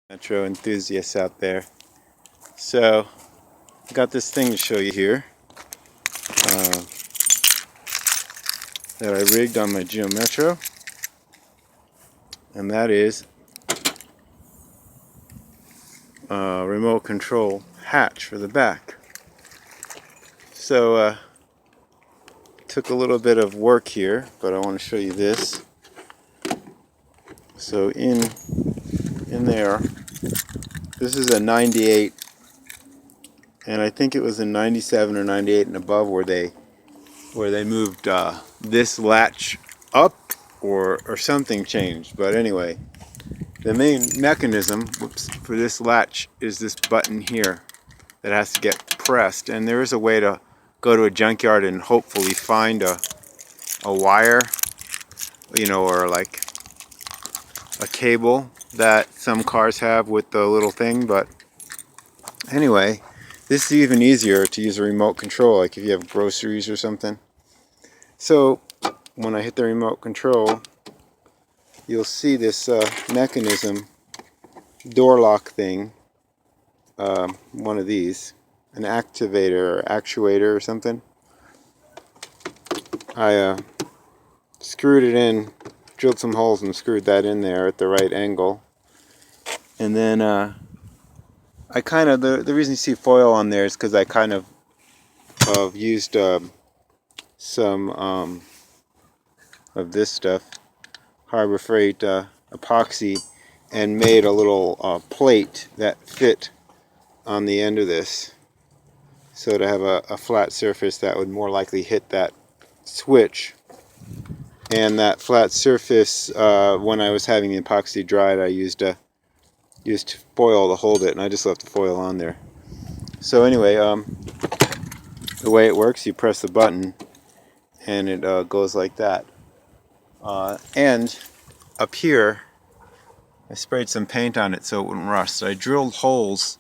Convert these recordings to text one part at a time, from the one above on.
Metro enthusiasts out there. So, I got this thing to show you here that I rigged on my Geo Metro, and that is a remote control hatch for the back. So, took a little bit of work here, but I want to show you this. So in there, this is a 98, and I think it was a 97 or 98 and above where they moved this latch up or something changed. But anyway, the main mechanism for this latch is this button here that has to get pressed, and there is a way to go to a junkyard and hopefully find a wire, or like a cable that some cars have with the little thing. But anyway, this is even easier to use a remote control, like if you have groceries or something. So when I hit the remote control, you'll see this mechanism, door lock thing, one of these, an activator or actuator or something. I screwed it in, drilled some holes and screwed that in there at the right angle. And then I kind of, the reason you see foil on there is because I kind of used some of this stuff, Harbor Freight epoxy, and made a little plate that fit on the end of this, so to have a flat surface that would more likely hit that switch. And that flat surface, when I was having the epoxy dried, I used foil to hold it, and I just left the foil on there. So anyway, the way it works, you press the button and it goes like that. And up here, I sprayed some paint on it so it wouldn't rust. So I drilled holes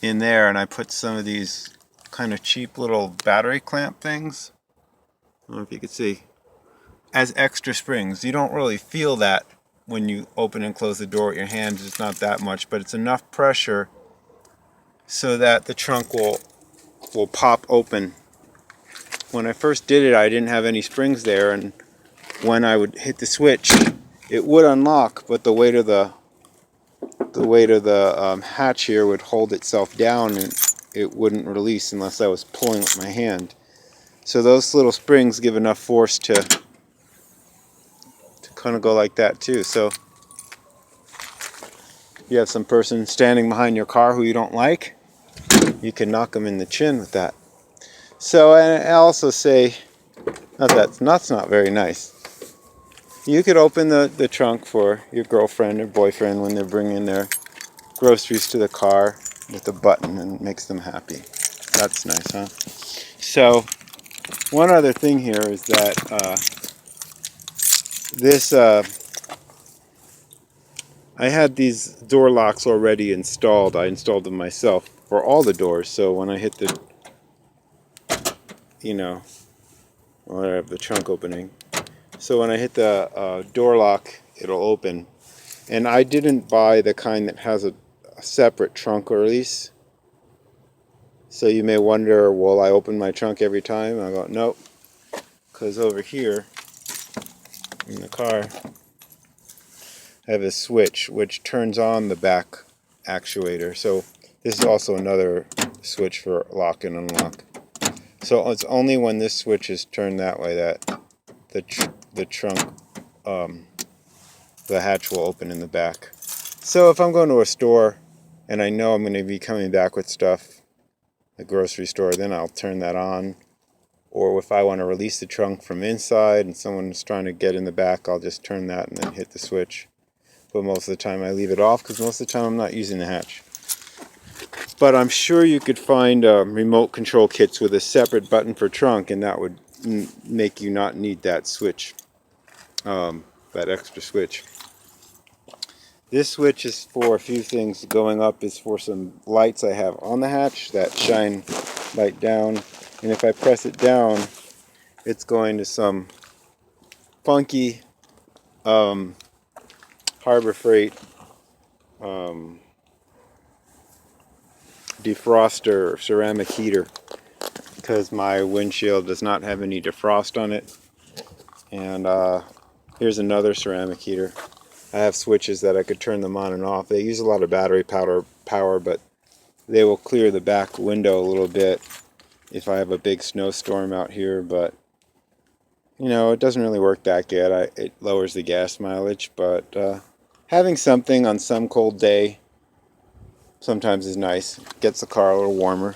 in there, and I put some of these kind of cheap little battery clamp things, I don't know if you can see, as extra springs. You don't really feel that when you open and close the door with your hands. It's not that much, but it's enough pressure so that the trunk will pop open. When I first did it, I didn't have any springs there, and when I would hit the switch, it would unlock, but the weight of the hatch here would hold itself down, and it wouldn't release unless I was pulling with my hand. So those little springs give enough force to kind of go like that too. So if you have some person standing behind your car who you don't like, you can knock them in the chin with that. So, and I also say, that's not very nice. You could open the trunk for your girlfriend or boyfriend when they're bringing their groceries to the car with a button, and it makes them happy. That's nice, huh? So, one other thing here is that I had these door locks already installed. I installed them myself for all the doors. So when I hit the, I have the trunk opening. So when I hit the door lock, it'll open. And I didn't buy the kind that has a separate trunk release. So you may wonder, will I open my trunk every time? I go, nope. Because over here in the car, I have a switch which turns on the back actuator. So this is also another switch for lock and unlock. So it's only when this switch is turned that way that the trunk, the hatch will open in the back. So if I'm going to a store and I know I'm going to be coming back with stuff, a grocery store, then I'll turn that on. Or if I want to release the trunk from inside and someone's trying to get in the back, I'll just turn that and then hit the switch. But most of the time I leave it off, because most of the time I'm not using the hatch. But I'm sure you could find remote control kits with a separate button for trunk, and that would make you not need that switch, that extra switch. This switch is for a few things. Going up is for some lights I have on the hatch that shine light down, and if I press it down, it's going to some funky Harbor Freight defroster or ceramic heater, because my windshield does not have any defrost on it. And here's another ceramic heater. I have switches that I could turn them on and off. They use a lot of battery power, but they will clear the back window a little bit if I have a big snowstorm out here. But you know, it doesn't really work that good. It lowers the gas mileage, but having something on some cold day sometimes is nice. Gets the car a little warmer.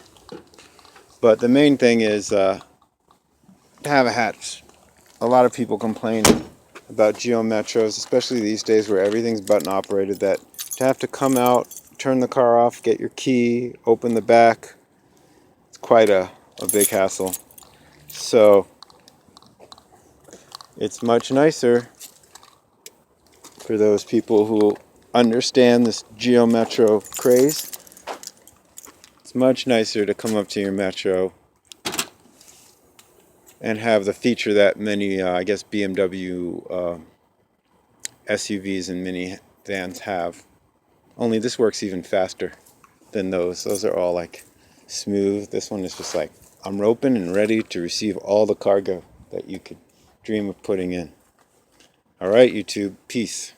But the main thing is to have a hatch. A lot of people complain about Geo Metros, especially these days where everything's button operated, that to have to come out, turn the car off, get your key, open the back, it's quite a big hassle. So it's much nicer for those people who understand this Geo Metro craze. It's much nicer to come up to your Metro and have the feature that many, I guess, BMW SUVs and minivans have. Only this works even faster than those. Those are all like smooth. This one is just like, I'm open and ready to receive all the cargo that you could dream of putting in. Alright, YouTube. Peace.